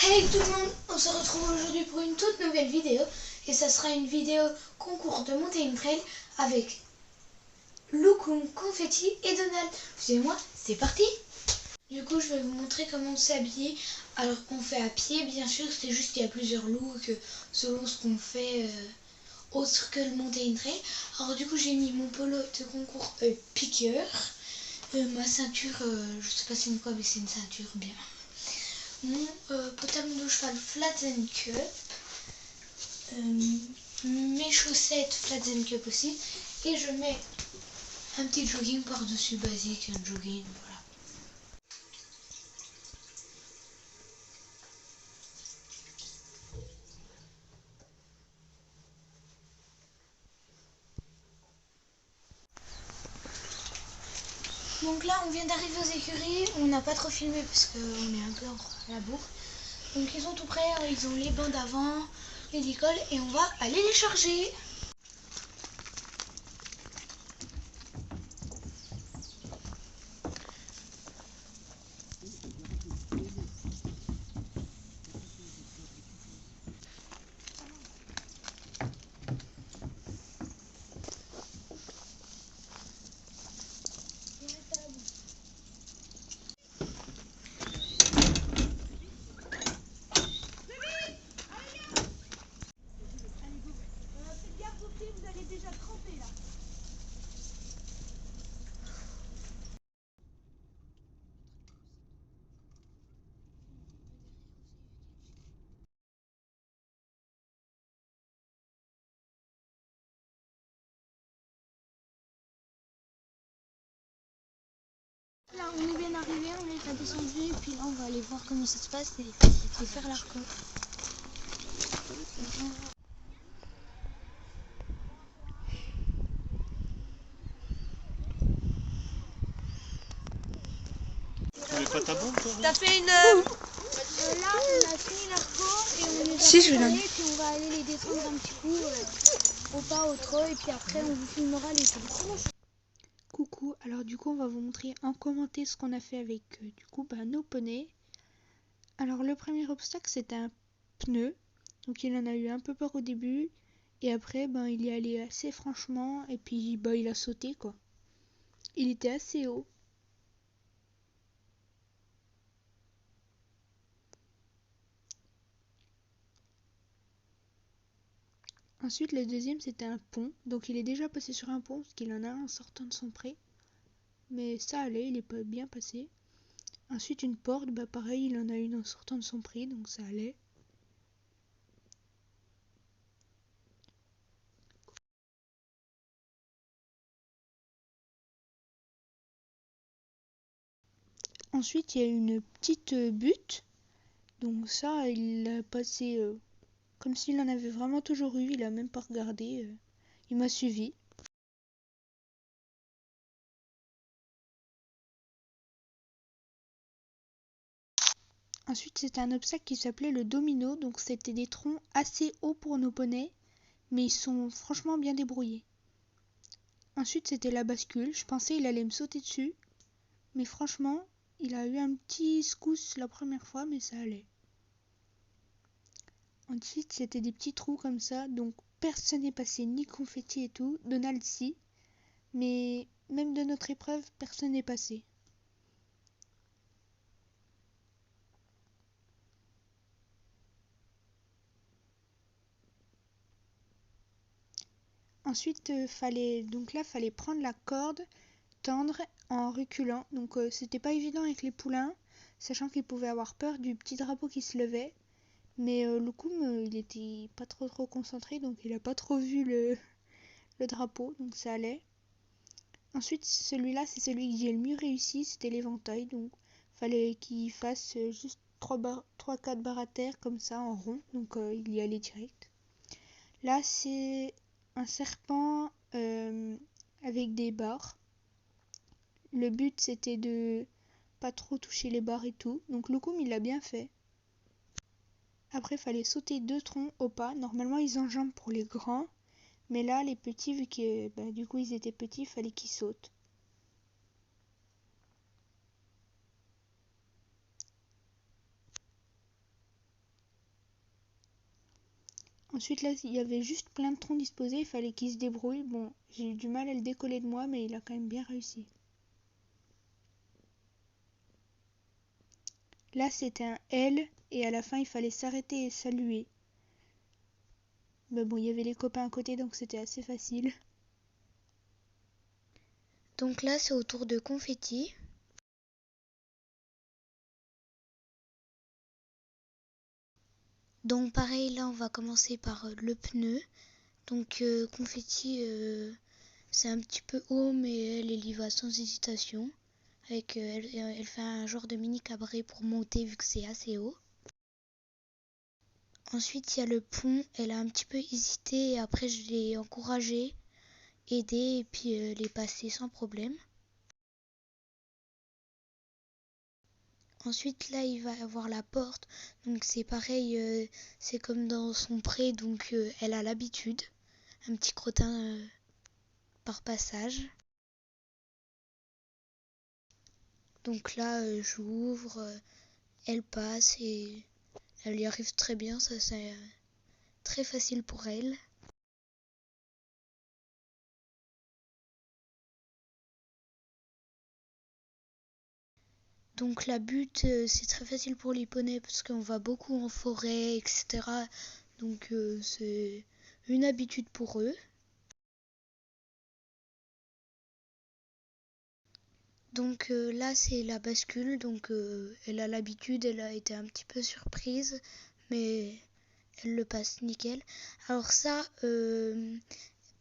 Hey tout le monde, on se retrouve aujourd'hui pour une toute nouvelle vidéo et ça sera une vidéo concours de Mountain Trail avec Loukoum, Confetti et Donald. Suivez-moi, c'est parti. Du coup je vais vous montrer comment s'habiller. Alors on fait à pied bien sûr, c'est juste qu'il y a plusieurs looks selon ce qu'on fait autre que le Mountain Trail. Alors du coup j'ai mis mon polo de concours piqueur, ma ceinture, je sais pas c'est une quoi mais c'est une ceinture bien. Mon pantalon de cheval Flatten Cup, mes chaussettes Flatten Cup aussi, et je mets un petit jogging par-dessus basique, un jogging, voilà. Donc là on vient d'arriver aux écuries, on n'a pas trop filmé parce qu'on est un peu à la bourre. Donc ils sont tout prêts, ils ont les bancs d'avant, les décolles et on va aller les charger. Là on est bien arrivé, on est descendu et puis là on va aller voir comment ça se passe et faire l'arco. T'as fait une... Là on a fini l'arco et on les a préparés et puis on va aller les descendre un petit coup au pas, au trot et puis après on vous filmera les choses. Coucou, alors du coup on va vous montrer en commenter ce qu'on a fait avec nos poneys. Alors le premier obstacle c'était un pneu, donc il en a eu un peu peur au début et après il y allait assez franchement et puis il a sauté quoi. Il était assez haut. Ensuite le deuxième c'était un pont, donc il est déjà passé sur un pont parce qu'il en a un en sortant de son pré. Mais ça allait, il est pas bien passé. Ensuite une porte, pareil il en a une en sortant de son pré, donc ça allait. Ensuite il y a une petite butte, donc ça il a passé comme s'il en avait vraiment toujours eu, il a même pas regardé, il m'a suivi. Ensuite c'était un obstacle qui s'appelait le domino, donc c'était des troncs assez hauts pour nos poneys, mais ils sont franchement bien débrouillés. Ensuite c'était la bascule, je pensais il allait me sauter dessus, mais franchement il a eu un petit secousse la première fois, mais ça allait. Ensuite c'était des petits trous comme ça, donc personne n'est passé, ni Confetti et tout, Donald si, mais même de notre épreuve personne n'est passé. Ensuite fallait prendre la corde, tendre en reculant, donc c'était pas évident avec les poulains, sachant qu'ils pouvaient avoir peur du petit drapeau qui se levait, mais Loukoum il était pas trop concentré, donc il a pas trop vu le drapeau, donc ça allait. Ensuite celui-là c'est celui que j'ai le mieux réussi, c'était l'éventail, donc fallait qu'il fasse juste 3-4 barres à terre comme ça en rond, donc il y allait direct. Là c'est un serpent avec des barres. Le but c'était de pas trop toucher les barres et tout, donc Loukoum il l'a bien fait. Après fallait sauter 2 troncs au pas, normalement ils enjambent pour les grands, mais là les petits vu que du coup ils étaient petits, il fallait qu'ils sautent. Ensuite là il y avait juste plein de troncs disposés, il fallait qu'il se débrouille. Bon, j'ai eu du mal à le décoller de moi, mais il a quand même bien réussi. Là c'était un L et à la fin il fallait s'arrêter et saluer. Mais bon, il y avait les copains à côté donc c'était assez facile. Donc là c'est au tour de confetti. Donc pareil, là on va commencer par le pneu. Donc confetti, c'est un petit peu haut, mais elle y va sans hésitation. Avec, elle fait un genre de mini cabré pour monter vu que c'est assez haut. Ensuite il y a le pont, elle a un petit peu hésité et après je l'ai encouragée, aidée et puis elle est passée sans problème. Ensuite là il va avoir la porte, donc c'est pareil, c'est comme dans son pré, donc elle a l'habitude, un petit crottin par passage. Donc là j'ouvre, elle passe et elle y arrive très bien, ça c'est très facile pour elle. Donc la butte c'est très facile pour les poneys parce qu'on va beaucoup en forêt, etc. Donc c'est une habitude pour eux. Donc là c'est la bascule, donc elle a l'habitude, elle a été un petit peu surprise, mais elle le passe nickel. Alors ça,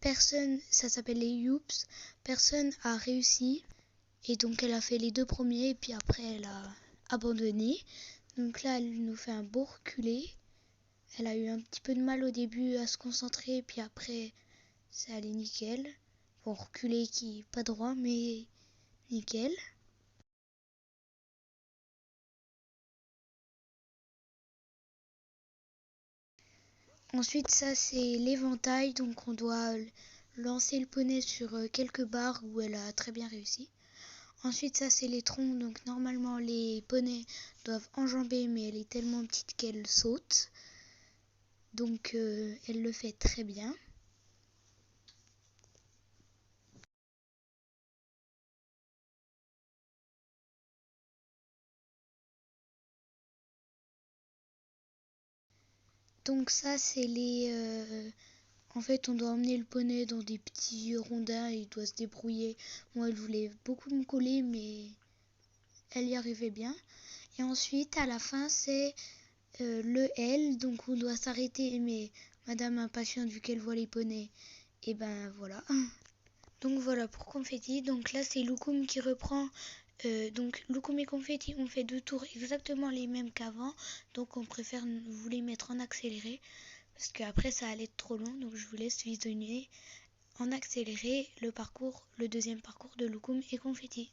personne, ça s'appelle les Youps, personne a réussi. Et donc elle a fait les 2 premiers et puis après elle a abandonné. Donc là elle nous fait un beau reculé. Elle a eu un petit peu de mal au début à se concentrer, puis après ça allait nickel. Bon, reculé qui est pas droit mais nickel. Ensuite ça c'est l'éventail, donc on doit lancer le poney sur quelques barres où elle a très bien réussi. Ensuite ça c'est les troncs, donc normalement les poneys doivent enjamber mais elle est tellement petite qu'elle saute. Donc elle le fait très bien. Donc ça c'est les... En fait on doit emmener le poney dans des petits rondins et il doit se débrouiller. Moi elle voulait beaucoup me coller mais elle y arrivait bien. Et ensuite à la fin c'est le L, donc on doit s'arrêter mais madame impatiente vu qu'elle voit les poneys. Et ben voilà. Donc voilà pour confetti. Donc là c'est Loukoum qui reprend. Donc Loukoum et confetti on fait 2 tours exactement les mêmes qu'avant. Donc on préfère vous les mettre en accéléré. Parce qu'après ça allait être trop long. Donc je vous laisse visionner en accéléré le parcours, le deuxième parcours de Loukoum et confetti.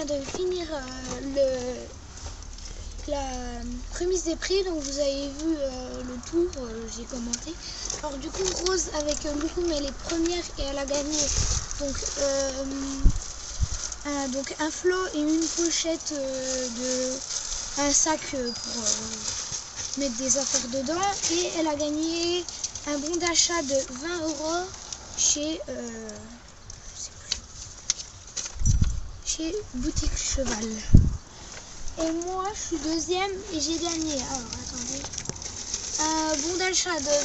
de finir la remise des prix, donc vous avez vu le tour, j'ai commenté. Alors du coup Rose avec Loukoum elle est première et elle a gagné donc un flot et une pochette un sac pour mettre des affaires dedans, et elle a gagné un bon d'achat de 20 € chez chez Boutique Cheval. Et moi je suis deuxième et j'ai gagné, alors attendez, un bon d'achat de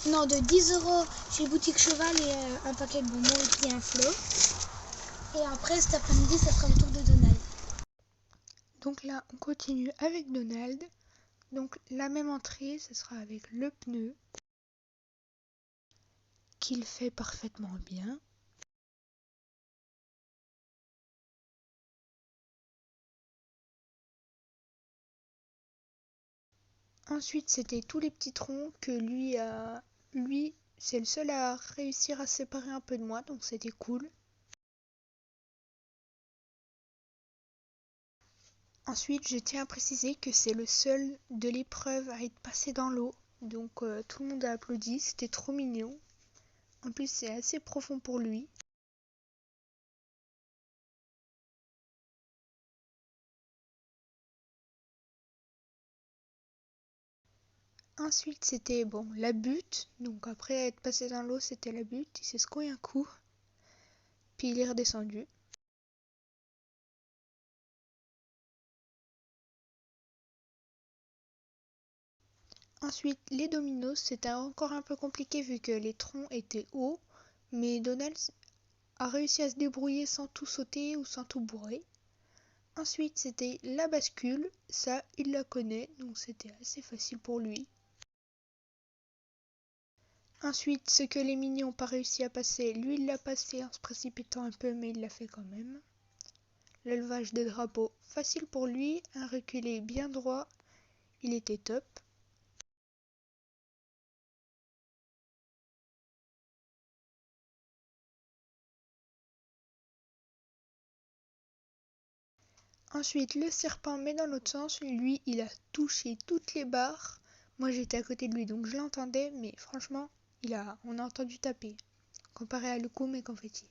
20 €, non de 10 € chez Boutique Cheval et un paquet de bonbons et puis un flot. Et après cet après-midi ça sera le tour de Donald. Donc là on continue avec Donald. Donc la même entrée, ce sera avec le pneu qu'il fait parfaitement bien. Ensuite, c'était tous les petits troncs que lui, c'est le seul à réussir à séparer un peu de moi, donc c'était cool. Ensuite, je tiens à préciser que c'est le seul de l'épreuve à être passé dans l'eau, donc tout le monde a applaudi, c'était trop mignon. En plus, c'est assez profond pour lui. Ensuite, c'était bon la butte, donc après être passé dans l'eau, c'était la butte, il s'est secoué un coup, puis il est redescendu. Ensuite, les dominos, c'était encore un peu compliqué vu que les troncs étaient hauts, mais Donald a réussi à se débrouiller sans tout sauter ou sans tout bourrer. Ensuite, c'était la bascule, ça, il la connaît, donc c'était assez facile pour lui. Ensuite, ce que les mignons n'ont pas réussi à passer, lui il l'a passé en se précipitant un peu, mais il l'a fait quand même. L'élevage des drapeaux, facile pour lui, un reculé bien droit, il était top. Ensuite, le serpent, mais dans l'autre sens, lui, il a touché toutes les barres. Moi, j'étais à côté de lui, donc je l'entendais, mais franchement, on a entendu taper, comparé à Loukoum et Confetti.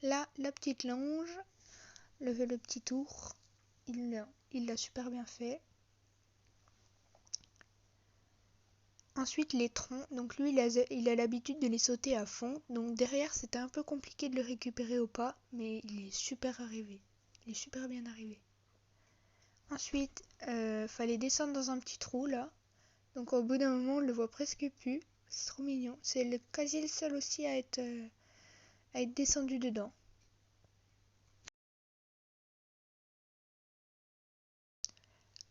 Là, la petite longe, le petit tour, il l'a super bien fait. Ensuite, les troncs, donc lui, il a l'habitude de les sauter à fond, donc derrière, c'était un peu compliqué de le récupérer au pas, mais il est super arrivé, il est super bien arrivé. Ensuite, fallait descendre dans un petit trou là. Donc au bout d'un moment, on le voit presque plus. C'est trop mignon. C'est quasi le seul aussi à être descendu dedans.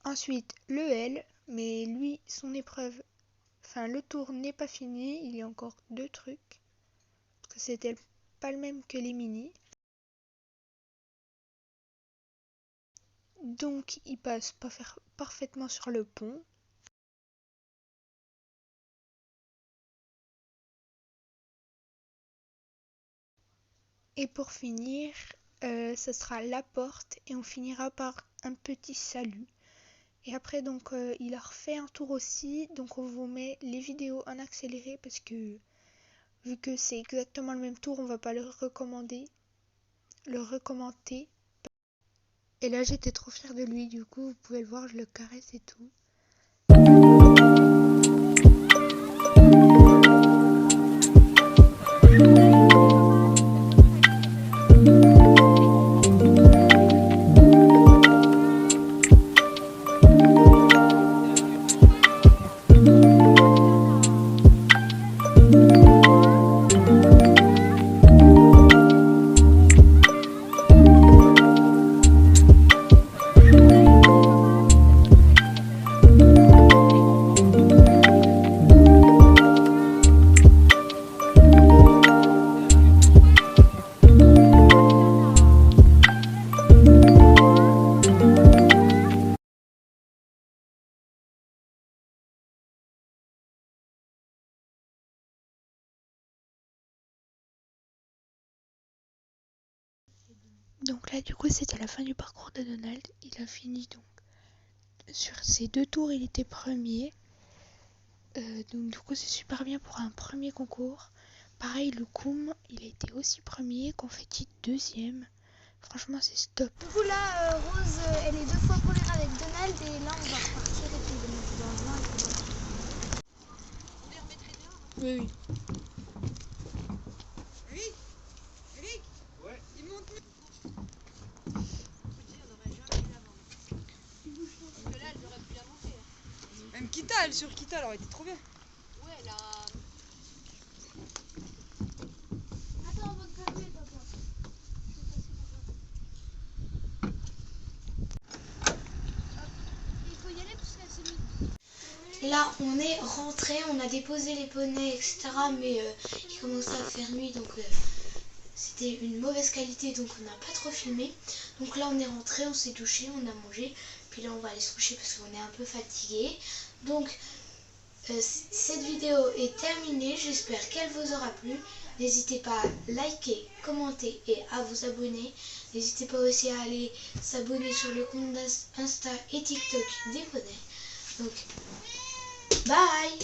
Ensuite, le L, mais lui, son épreuve, enfin le tour n'est pas fini. Il y a encore 2 trucs. Parce que c'était pas le même que les mini. Donc il passe parfaitement sur le pont. Et pour finir, ce sera la porte et on finira par un petit salut. Et après donc il a refait un tour aussi, donc on vous met les vidéos en accéléré parce que vu que c'est exactement le même tour, on va pas le recommander, le recommander. Et là j'étais trop fière de lui, du coup vous pouvez le voir, je le caresse et tout. Donc là du coup c'était la fin du parcours de Donald, il a fini donc sur ces 2 tours, il était premier. Donc du coup, c'est super bien pour un premier concours. Pareil, le Koum, il a été aussi premier, Confetti deuxième. Franchement, c'est stop. Du coup là, Rose, elle est 2 fois première avec Donald et là on va repartir et puis on va dans le vent. Oui, oui. Eric, Ouais. il monte. Même Kita, elle sur Kita, elle aurait été trop bien. Ouais, là. Attends, on va te fermer, papa. Il faut y aller parce qu'elle s'est mise. Là, on est rentré, on a déposé les poneys, etc. Mais il commençait à faire nuit, donc c'était une mauvaise qualité, donc on n'a pas trop filmé. Donc là, on est rentré, on s'est douché, on a mangé. Puis là, on va aller se coucher parce qu'on est un peu fatigué. Donc, cette vidéo est terminée. J'espère qu'elle vous aura plu. N'hésitez pas à liker, commenter et à vous abonner. N'hésitez pas aussi à aller s'abonner sur le compte Insta et TikTok des poneys. Donc, bye!